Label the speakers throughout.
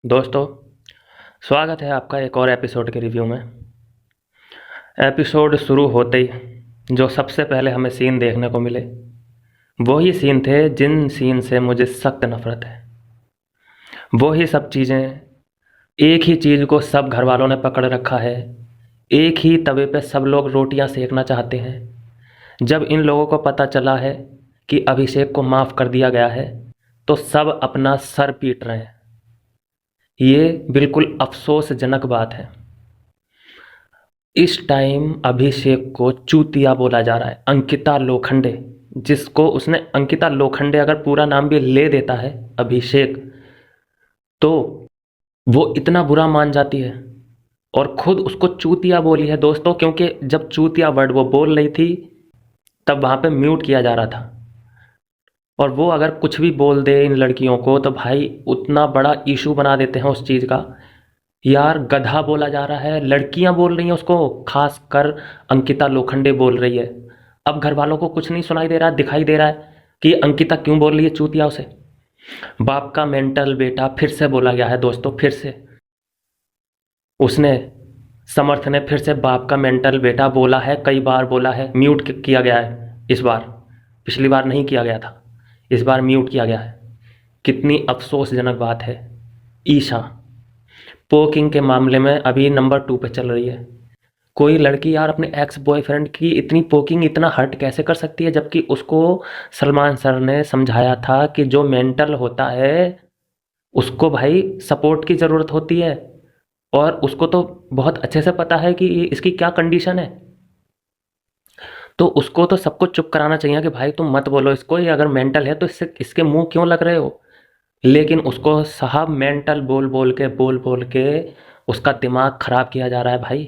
Speaker 1: दोस्तों, स्वागत है आपका एक और एपिसोड के रिव्यू में। एपिसोड शुरू होते ही जो सबसे पहले हमें सीन देखने को मिले वो ही सीन थे जिन सीन से मुझे सख्त नफरत है। वो ही सब चीज़ें, एक ही चीज़ को सब घर वालों ने पकड़ रखा है। एक ही तवे पे सब लोग रोटियां सेकना चाहते हैं। जब इन लोगों को पता चला है कि अभिषेक को माफ़ कर दिया गया है तो सब अपना सर पीट रहे हैं। ये बिल्कुल अफसोसजनक बात है। इस टाइम अभिषेक को चूतिया बोला जा रहा है। अंकिता लोखंडे, जिसको उसने अंकिता लोखंडे अगर पूरा नाम भी ले देता है अभिषेक, तो वो इतना बुरा मान जाती है और खुद उसको चूतिया बोली है दोस्तों। क्योंकि जब चूतिया वर्ड वो बोल रही थी तब वहाँ पे म्यूट किया जा रहा था, और वो अगर कुछ भी बोल दे इन लड़कियों को तो भाई उतना बड़ा इशू बना देते हैं उस चीज़ का। यार गधा बोला जा रहा है, लड़कियां बोल रही हैं उसको, खासकर अंकिता लोखंडे बोल रही है। अब घर वालों को कुछ नहीं सुनाई दे रहा, दिखाई दे रहा है कि अंकिता क्यों बोल रही है चूतिया उसे। बाप का मेंटल बेटा फिर से बोला गया है दोस्तों, फिर से उसने, समर्थ ने फिर से बाप का मेंटल बेटा बोला है। कई बार बोला है, म्यूट किया गया है इस बार। पिछली बार नहीं किया गया था, इस बार म्यूट किया गया है। कितनी अफसोसजनक बात है। ईशा पोकिंग के मामले में अभी नंबर 2 पे चल रही है। कोई लड़की यार अपने एक्स बॉयफ्रेंड की इतनी पोकिंग, इतना हर्ट कैसे कर सकती है, जबकि उसको सलमान सर ने समझाया था कि जो मेंटल होता है उसको भाई सपोर्ट की ज़रूरत होती है, और उसको तो बहुत अच्छे से पता है कि इसकी क्या कंडीशन है। तो उसको तो सबको चुप कराना चाहिए कि भाई तुम मत बोलो इसको, ये अगर मेंटल है तो इससे इसके मुंह क्यों लग रहे हो। लेकिन उसको साहब मेंटल बोल बोल के उसका दिमाग ख़राब किया जा रहा है भाई।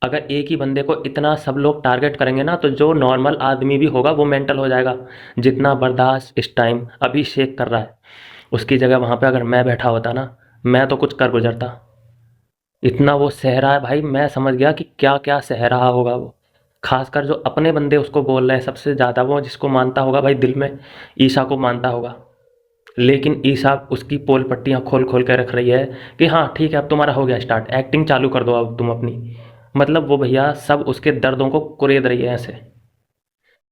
Speaker 1: अगर एक ही बंदे को इतना सब लोग टारगेट करेंगे ना तो जो नॉर्मल आदमी भी होगा वो मेंटल हो जाएगा। जितना बर्दाश्त इस टाइम अभिषेक कर रहा है, उसकी जगह वहाँ पे अगर मैं बैठा होता ना, मैं तो कुछ कर गुजरता। इतना वो सह रहा है भाई, मैं समझ गया कि क्या क्या सह रहा होगा वो। खासकर जो अपने बंदे उसको बोल रहे हैं सबसे ज़्यादा, वो जिसको मानता होगा भाई दिल में, ईशा को मानता होगा। लेकिन ईशा उसकी पोल पट्टियाँ खोल खोल के रख रही है कि हाँ ठीक है अब तुम्हारा हो गया स्टार्ट, एक्टिंग चालू कर दो अब तुम अपनी। मतलब वो भैया सब उसके दर्दों को कुरेद रही है ऐसे।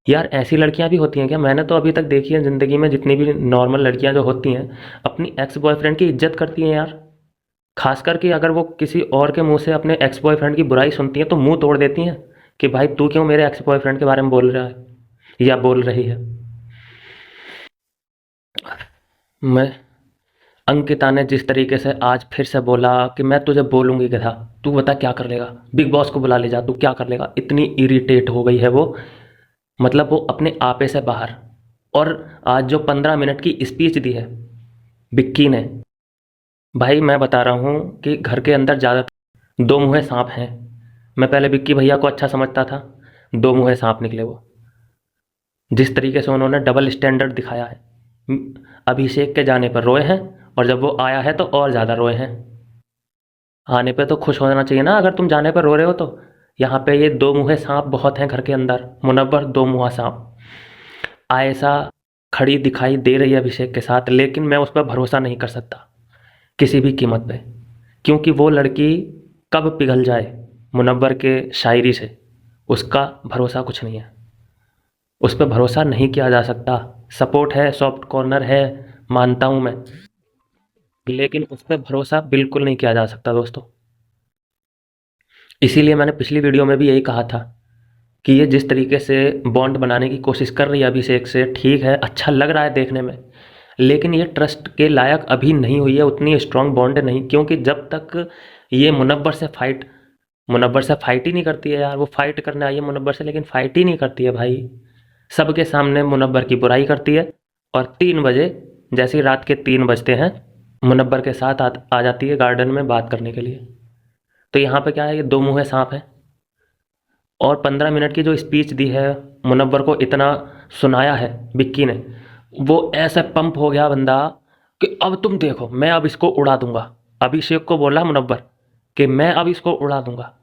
Speaker 1: यार ऐसी लड़कियां भी होती हैं क्या? मैंने तो अभी तक देखी है ज़िंदगी में, जितनी भी नॉर्मल लड़कियां जो होती हैं अपनी एक्स बॉयफ्रेंड की इज्जत करती हैं यार। खासकर कि अगर वो किसी और के मुंह से अपने एक्स बॉयफ्रेंड की बुराई सुनती हैं तो मुंह तोड़ देती हैं कि भाई तू क्यों मेरे एक्स बॉयफ्रेंड के बारे में बोल रहा है या बोल रही है। मैं, अंकिता ने जिस तरीके से आज फिर से बोला कि मैं तुझे बोलूंगी गधा, तू बता क्या कर लेगा, बिग बॉस को बुला ले जा, तू क्या कर लेगा। इतनी इरिटेट हो गई है वो, मतलब वो अपने आपे से बाहर। और आज जो 15 मिनट की स्पीच दी है बिक्की ने, भाई मैं बता रहा हूँ कि घर के अंदर ज़्यादातर दो मुँहे सांप हैं। मैं पहले बिक्की भैया को अच्छा समझता था, दो मुँहे सांप निकले वो। जिस तरीके से उन्होंने डबल स्टैंडर्ड दिखाया है, अभिषेक के जाने पर रोए हैं और जब वो आया है तो और ज़्यादा रोए हैं। आने पे तो खुश होना चाहिए ना, अगर तुम जाने पर रो रहे हो तो। यहाँ पे ये दो मुँहे सांप बहुत हैं घर के अंदर, मुनव्वर दो मुँहा सांप। आयशा खड़ी दिखाई दे रही है अभिषेक के साथ, लेकिन मैं उस पर भरोसा नहीं कर सकता किसी भी कीमत पे। क्योंकि वो लड़की कब पिघल जाए मुनव्वर के शायरी से, उसका भरोसा कुछ नहीं है। उस पर भरोसा नहीं किया जा सकता। सपोर्ट है, सॉफ्ट कॉर्नर है, मानता हूँ मैं, लेकिन उस पर भरोसा बिल्कुल नहीं किया जा सकता दोस्तों। इसीलिए मैंने पिछली वीडियो में भी यही कहा था कि ये जिस तरीके से बॉन्ड बनाने की कोशिश कर रही है अभिषेक से, ठीक है, अच्छा लग रहा है देखने में, लेकिन ये ट्रस्ट के लायक अभी नहीं हुई है, उतनी स्ट्रांग बॉन्ड नहीं। क्योंकि जब तक ये मुनव्वर से फाइट ही नहीं करती है यार। वो फाइट करने आई है मुनव्वर से, लेकिन फाइट ही नहीं करती है भाई। सबके सामने मुनव्वर की बुराई करती है, और 3 बजे, जैसे ही रात के 3 बजते हैं, मुनव्वर के साथ आ जाती है गार्डन में बात करने के लिए। तो यहाँ पे क्या है, ये दो मुँहे सांप है। और 15 मिनट की जो स्पीच दी है, मुनव्वर को इतना सुनाया है बिक्की ने, वो ऐसे पंप हो गया बंदा कि अब तुम देखो मैं अब इसको उड़ा दूंगा। अभिषेक को बोला मुनव्वर कि मैं अब इसको उड़ा दूंगा।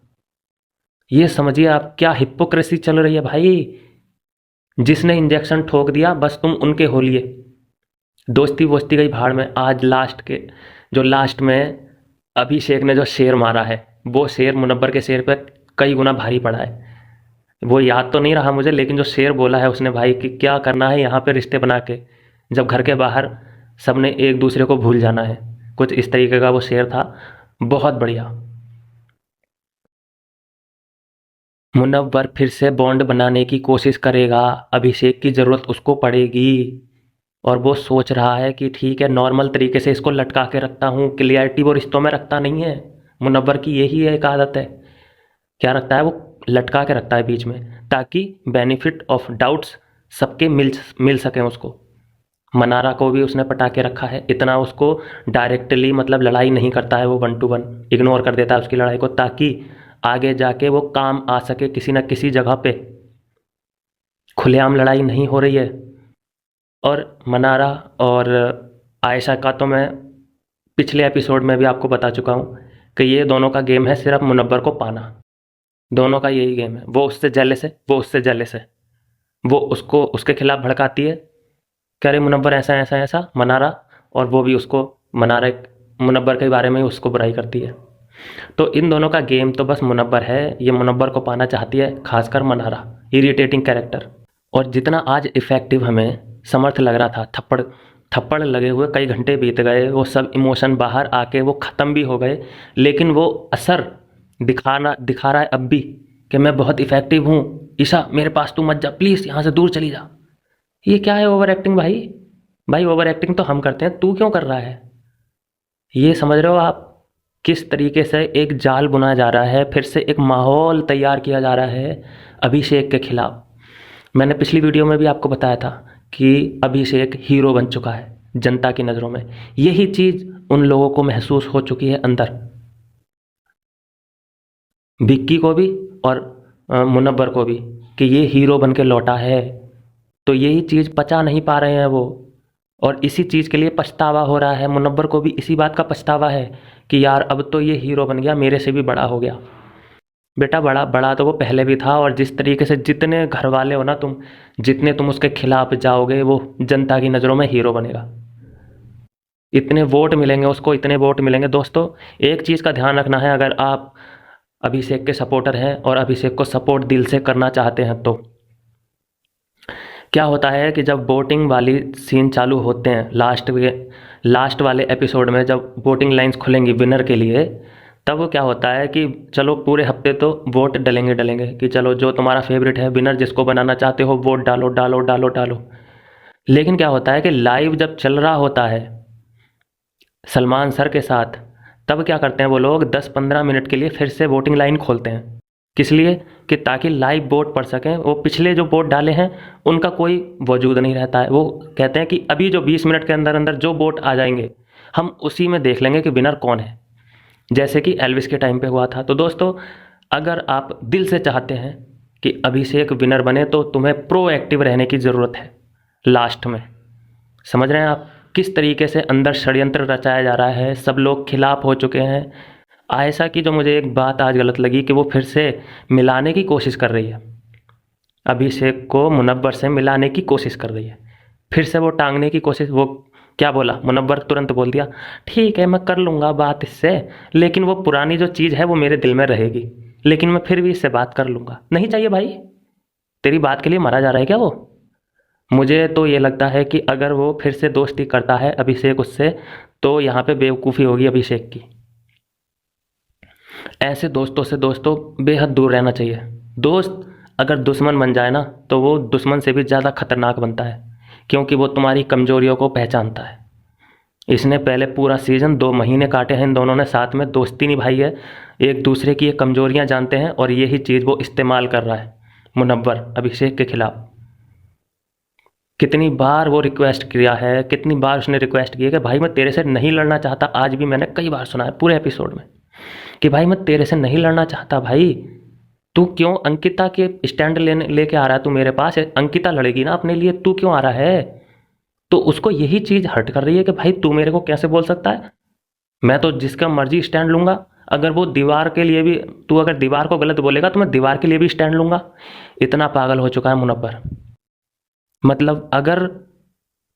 Speaker 1: ये समझिए आप क्या हिपोक्रेसी चल रही है भाई। जिसने इंजेक्शन ठोक दिया बस तुम उनके हो लिए, दोस्ती वोस्ती गई भाड़ में। आज लास्ट के जो लास्ट में अभिषेक ने जो शेर मारा है, वो शेर मुनव्वर के शेर पे कई गुना भारी पड़ा है। वो याद तो नहीं रहा मुझे, लेकिन जो शेर बोला है उसने भाई कि क्या करना है यहाँ पे रिश्ते बना के, जब घर के बाहर सबने एक दूसरे को भूल जाना है, कुछ इस तरीके का वो शेर था। बहुत बढ़िया। मुनव्वर फिर से बॉन्ड बनाने की कोशिश करेगा, अभिषेक की ज़रूरत उसको पड़ेगी, और वो सोच रहा है कि ठीक है नॉर्मल तरीके से इसको लटका के रखता हूँ, क्लियरिटी वो रिश्तों में रखता नहीं है। मुनव्वर की यही एक आदत है, क्या रखता है वो, लटका के रखता है बीच में, ताकि बेनिफिट ऑफ डाउट्स सबके मिल सकें उसको। मनारा को भी उसने पटा के रखा है, इतना उसको डायरेक्टली मतलब लड़ाई नहीं करता है वो, 1 to 1 इग्नोर कर देता है उसकी लड़ाई को, ताकि आगे जाके वो काम आ सके किसी न किसी जगह पे। खुलेआम लड़ाई नहीं हो रही है। और मनारा और आयशा का तो मैं पिछले एपिसोड में भी आपको बता चुका हूँ कि ये दोनों का गेम है सिर्फ मुनव्वर को पाना। दोनों का यही गेम है, वो उससे जेलस है, वो उससे जेलस है, वो उसको उसके खिलाफ भड़काती है, कह रहे मुनव्वर ऐसा ऐसा ऐसा मनारा, और वो भी उसको मनारा मुनव्वर के बारे में ही उसको बुराई करती है। तो इन दोनों का गेम तो बस मुनव्वर है, ये मुनव्वर को पाना चाहती है, खासकर मनारा, इरिटेटिंग कैरेक्टर। और जितना आज इफ़ेक्टिव हमें समर्थ लग रहा था, थप्पड़ थप्पड़ लगे हुए कई घंटे बीत गए, वो सब इमोशन बाहर आके वो ख़त्म भी हो गए, लेकिन वो असर दिखा रहा है अब भी कि मैं बहुत इफ़ेक्टिव हूँ। ईशा मेरे पास तू मत जा प्लीज़, यहाँ से दूर चली जा। ये क्या है ओवर एक्टिंग भाई? भाई ओवर एक्टिंग तो हम करते हैं, तू क्यों कर रहा है? ये समझ रहे हो आप किस तरीके से एक जाल बुना जा रहा है, फिर से एक माहौल तैयार किया जा रहा है अभिषेक के खिलाफ। मैंने पिछली वीडियो में भी आपको बताया था कि अभिषेक हीरो बन चुका है जनता की नज़रों में। यही चीज़ उन लोगों को महसूस हो चुकी है अंदर, विक्की को भी और मुनव्वर को भी, कि ये हीरो बन के लौटा है। तो यही चीज़ पचा नहीं पा रहे हैं वो, और इसी चीज़ के लिए पछतावा हो रहा है। मुनव्वर को भी इसी बात का पछतावा है कि यार अब तो ये हीरो बन गया, मेरे से भी बड़ा हो गया। बेटा बड़ा बड़ा तो वो पहले भी था, और जिस तरीके से जितने घर वाले हो ना तुम, जितने तुम उसके खिलाफ जाओगे, वो जनता की नज़रों में हीरो बनेगा। इतने वोट मिलेंगे उसको, इतने वोट मिलेंगे। दोस्तों एक चीज़ का ध्यान रखना है, अगर आप अभिषेक के सपोर्टर हैं और अभिषेक को सपोर्ट दिल से करना चाहते हैं, तो क्या होता है कि जब वोटिंग वाली सीन चालू होते हैं, लास्ट वाले एपिसोड में जब वोटिंग लाइंस खुलेंगी विनर के लिए, तब क्या होता है कि चलो पूरे हफ्ते तो वोट डलेंगे कि चलो जो तुम्हारा फेवरेट है विनर, जिसको बनाना चाहते हो वोट डालो डालो डालो डालो। लेकिन क्या होता है कि लाइव जब चल रहा होता है सलमान सर के साथ, तब क्या करते हैं वो लोग 10-15 मिनट के लिए फिर से वोटिंग लाइन खोलते हैं। किस लिए? कि ताकि लाइव वोट पढ़ सकें। वो पिछले जो वोट डाले हैं उनका कोई वजूद नहीं रहता है। वो कहते हैं कि अभी जो 20 मिनट के अंदर अंदर जो वोट आ जाएंगे हम उसी में देख लेंगे कि विनर कौन है, जैसे कि एल्विस के टाइम पे हुआ था। तो दोस्तों अगर आप दिल से चाहते हैं कि अभिषेक विनर बने, तो तुम्हें प्रोएक्टिव रहने की ज़रूरत है। लास्ट में समझ रहे हैं आप किस तरीके से अंदर षड्यंत्र रचाया जा रहा है, सब लोग खिलाफ हो चुके हैं। आयशा की जो मुझे एक बात आज गलत लगी कि वो फिर से मिलाने की कोशिश कर रही है, अभिषेक को मुनव्वर से मिलाने की कोशिश कर रही है, फिर से वो टांगने की कोशिश। वो क्या बोला, मुनव्वर तुरंत बोल दिया ठीक है मैं कर लूँगा बात इससे, लेकिन वो पुरानी जो चीज़ है वो मेरे दिल में रहेगी, लेकिन मैं फिर भी इससे बात कर लूँगा। नहीं चाहिए भाई, तेरी बात के लिए मारा जा रहा है क्या वो? मुझे तो ये लगता है कि अगर वो फिर से दोस्ती करता है अभिषेक उससे, तो यहाँ पे बेवकूफ़ी होगी अभिषेक की। ऐसे दोस्तों से दोस्तों बेहद दूर रहना चाहिए। दोस्त अगर दुश्मन बन जाए ना, तो वो दुश्मन से भी ज़्यादा खतरनाक बनता है, क्योंकि वो तुम्हारी कमजोरियों को पहचानता है। इसने पहले पूरा सीज़न 2 महीने काटे हैं इन दोनों ने, साथ में दोस्ती निभाई है, एक दूसरे की ये कमजोरियाँ जानते हैं, और यही चीज़ वो इस्तेमाल कर रहा है मुनव्वर अभिषेक के खिलाफ। कितनी बार वो रिक्वेस्ट किया है, कितनी बार उसने रिक्वेस्ट की है कि भाई मैं तेरे से नहीं लड़ना चाहता। आज भी मैंने कई बार सुना है पूरे एपिसोड में कि भाई मैं तेरे से नहीं लड़ना चाहता, भाई तू क्यों अंकिता के स्टैंड लेके आ रहा है, तू मेरे पास है, अंकिता लड़ेगी ना अपने लिए, तू क्यों आ रहा है? तो उसको यही चीज़ हर्ट कर रही है कि भाई तू मेरे को कैसे बोल सकता है, मैं तो जिसका मर्जी स्टैंड लूँगा। अगर वो दीवार के लिए भी, तू अगर दीवार को गलत बोलेगा तो मैं दीवार के लिए भी स्टैंड लूँगा। इतना पागल हो चुका है मुनव्वर। मतलब अगर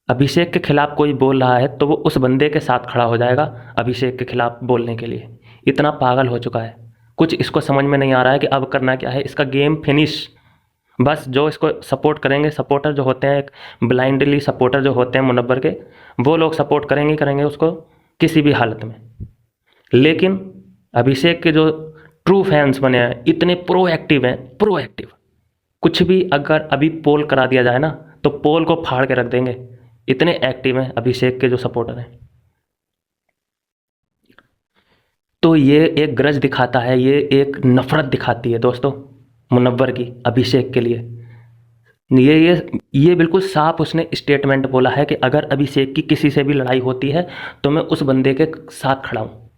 Speaker 1: अभिषेक के खिलाफ कोई बोल रहा है तो वो उस बंदे के साथ खड़ा हो जाएगा अभिषेक के खिलाफ बोलने के लिए। इतना पागल हो चुका है, कुछ इसको समझ में नहीं आ रहा है कि अब करना क्या है, इसका गेम फिनिश। बस जो इसको सपोर्ट करेंगे, सपोर्टर जो होते हैं, एक ब्लाइंडली सपोर्टर जो होते हैं मुनव्वर के, वो लोग सपोर्ट करेंगे करेंगे उसको किसी भी हालत में। लेकिन अभिषेक के जो ट्रू फैंस बने हैं, इतने प्रोएक्टिव हैं, प्रोएक्टिव। कुछ भी अगर अभी पोल करा दिया जाए ना तो पोल को फाड़ के रख देंगे, इतने एक्टिव हैं अभिषेक के जो सपोर्टर हैं। तो ये एक ग्रज दिखाता है, ये एक नफरत दिखाती है दोस्तों मुनव्वर की अभिषेक के लिए। ये बिल्कुल साफ उसने स्टेटमेंट बोला है कि अगर अभिषेक की किसी से भी लड़ाई होती है तो मैं उस बंदे के साथ खड़ा हूँ,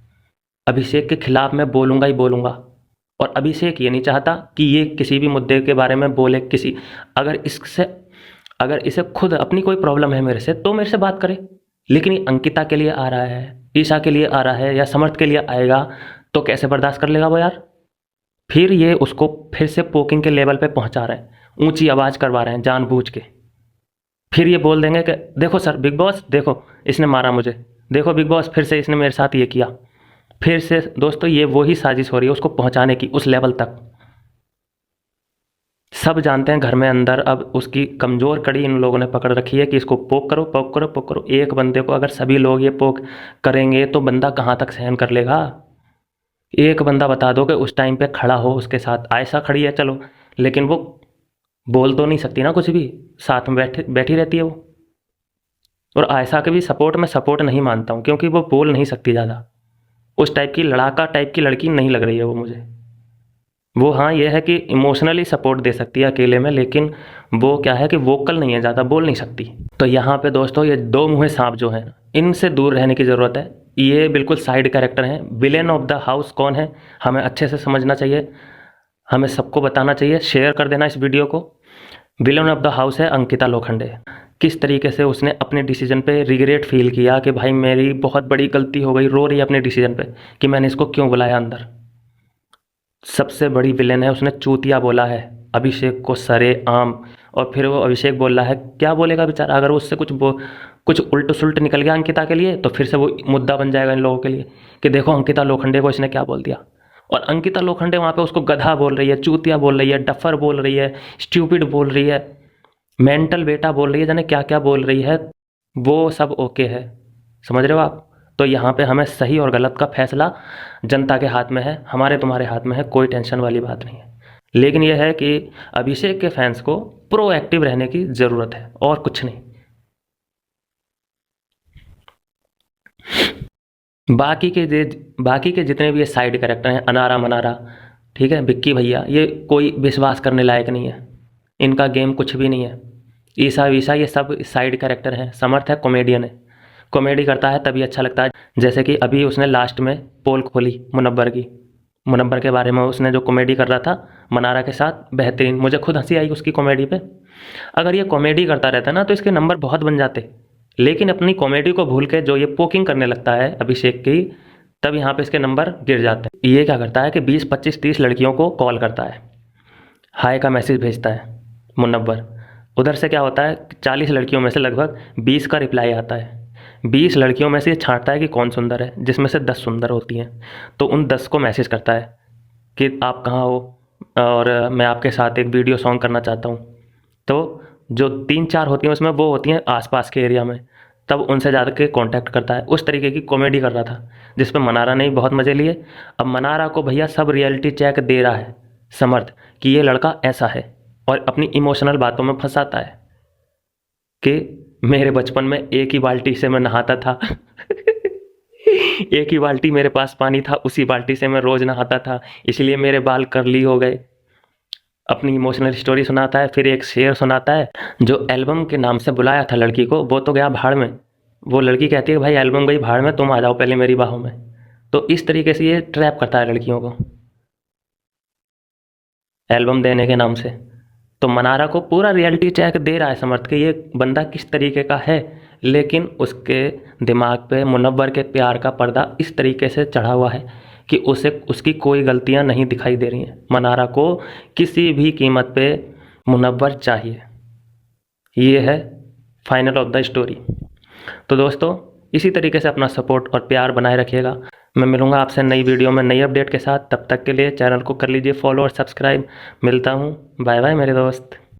Speaker 1: अभिषेक के खिलाफ मैं बोलूँगा ही बोलूँगा। और अभिषेक ये नहीं चाहता कि ये किसी भी मुद्दे के बारे में बोले, किसी अगर इसे खुद अपनी कोई प्रॉब्लम है मेरे से तो मेरे से बात करे। लेकिन ये अंकिता के लिए आ रहा है, ईशा के लिए आ रहा है या समर्थ के लिए आएगा तो कैसे बर्दाश्त कर लेगा वो यार। फिर ये उसको फिर से पोकिंग के लेवल पे पहुंचा रहे हैं, ऊंची आवाज़ करवा रहे हैं जानबूझ के। फिर ये बोल देंगे कि देखो सर बिग बॉस, देखो इसने मारा मुझे, देखो बिग बॉस फिर से इसने मेरे साथ ये किया। फिर से दोस्तों ये वही साजिश हो रही है उसको पहुंचाने की उस लेवल तक। सब जानते हैं घर में अंदर अब उसकी कमज़ोर कड़ी इन लोगों ने पकड़ रखी है कि इसको पोक करो पोक करो पोक करो। एक बंदे को अगर सभी लोग ये पोक करेंगे तो बंदा कहाँ तक सहन कर लेगा। एक बंदा बता दो कि उस टाइम पे खड़ा हो उसके साथ, आयशा खड़ी है चलो, लेकिन वो बोल तो नहीं सकती ना कुछ भी, साथ में बैठी रहती है वो। और आयशा के भी सपोर्ट में सपोर्ट नहीं मानता हूँ क्योंकि वो बोल नहीं सकती ज़्यादा, उस टाइप की लड़ाका टाइप की लड़की नहीं लग रही है वो मुझे। वो हाँ ये है कि इमोशनली सपोर्ट दे सकती है अकेले में, लेकिन वो क्या है कि वोकल नहीं है, ज़्यादा बोल नहीं सकती। तो यहाँ पे दोस्तों ये दो मुँहे सांप जो हैं इनसे दूर रहने की ज़रूरत है। ये बिल्कुल साइड कैरेक्टर हैं। विलेन ऑफ द हाउस कौन है हमें अच्छे से समझना चाहिए, हमें सबको बताना चाहिए। शेयर कर देना इस वीडियो को। विलेन ऑफ द हाउस है अंकिता लोखंडे। किस तरीके से उसने अपने डिसीजन पे रिग्रेट फील किया कि भाई मेरी बहुत बड़ी गलती हो गई, रो रही है अपने डिसीजन पे कि मैंने इसको क्यों बुलाया अंदर। सबसे बड़ी विलेन है, उसने चूतिया बोला है अभिषेक को सरे आम। और फिर वो अभिषेक बोल रहा है, क्या बोलेगा बेचारा, अगर उससे कुछ उल्ट सुलट निकल गया अंकिता के लिए तो फिर से वो मुद्दा बन जाएगा इन लोगों के लिए कि देखो अंकिता लोखंडे को इसने क्या बोल दिया। और अंकिता लोखंडे वहाँ पे उसको गधा बोल रही है, चूतिया बोल रही है, डफर बोल रही है, स्ट्यूपिड बोल रही है, मेंटल बेटा बोल रही है, जाने क्या क्या बोल रही है। वो सब ओके है, समझ रहे हो आप। तो यहाँ पे हमें सही और गलत का फैसला जनता के हाथ में है, हमारे तुम्हारे हाथ में है, कोई टेंशन वाली बात नहीं है। लेकिन यह है कि अभिषेक के फैंस को प्रोएक्टिव रहने की ज़रूरत है और कुछ नहीं। बाकी के जितने भी ये साइड कैरेक्टर हैं, अनारा मनारा, ठीक है, विक्की भैया, ये कोई विश्वास करने लायक नहीं है, इनका गेम कुछ भी नहीं है। ईसा वीसा ये सब साइड कैरेक्टर हैं। समर्थ है कॉमेडियन है, कॉमेडी करता है तभी अच्छा लगता है। जैसे कि अभी उसने लास्ट में पोल खोली मुनव्वर के बारे में, उसने जो कॉमेडी कर रहा था मनारा के साथ, बेहतरीन, मुझे खुद हंसी आई उसकी कॉमेडी पे। अगर ये कॉमेडी करता रहता ना तो इसके नंबर बहुत बन जाते, लेकिन अपनी कॉमेडी को भूल के जो ये पोकिंग करने लगता है अभिषेक की, तब यहाँ पे इसके नंबर गिर जाते हैं। ये क्या करता है कि 20 25 30 लड़कियों को कॉल करता है, हाय का मैसेज भेजता है मुनव्वर। उधर से क्या होता है, 40 लड़कियों में से लगभग 20 का रिप्लाई आता है। 20 लड़कियों में से ये छांटता है कि कौन सुंदर है, जिसमें से 10 सुंदर होती हैं। तो उन 10 को मैसेज करता है कि आप कहाँ हो और मैं आपके साथ एक वीडियो सॉन्ग करना चाहता हूँ। तो जो 3 4 होती हैं उसमें वो होती हैं आसपास के एरिया में, तब उनसे ज़्यादा के कांटेक्ट करता है। उस तरीके की कॉमेडी कर रहा था जिस पर मनारा ने बहुत मज़े लिए। अब मनारा को भैया सब रियलिटी चेक दे रहा है समर्थ कि ये लड़का ऐसा है, और अपनी इमोशनल बातों में फंसाता है कि मेरे बचपन में एक ही बाल्टी से मैं नहाता था एक ही बाल्टी मेरे पास पानी था, उसी बाल्टी से मैं रोज़ नहाता था, इसलिए मेरे बाल कर्ली हो गए। अपनी इमोशनल स्टोरी सुनाता है। फिर एक शेर सुनाता है, जो एल्बम के नाम से बुलाया था लड़की को वो तो गया भाड़ में। वो लड़की कहती है भाई एल्बम गई भाड़ में, तुम आ जाओ पहले मेरी बाहों में। तो इस तरीके से ये ट्रैप करता है लड़कियों को एल्बम देने के नाम से। तो मनारा को पूरा रियलिटी चेक दे रहा है समर्थ के ये बंदा किस तरीके का है, लेकिन उसके दिमाग पे मुनव्वर के प्यार का पर्दा इस तरीके से चढ़ा हुआ है कि उसे उसकी कोई गलतियां नहीं दिखाई दे रही हैं। मनारा को किसी भी कीमत पे मुनव्वर चाहिए, ये है फाइनल ऑफ द स्टोरी। तो दोस्तों इसी तरीके से अपना सपोर्ट और प्यार बनाए रखिएगा। मैं मिलूंगा आपसे नई वीडियो में नई अपडेट के साथ। तब तक के लिए चैनल को कर लीजिए फॉलो और सब्सक्राइब। मिलता हूँ, बाय बाय मेरे दोस्त।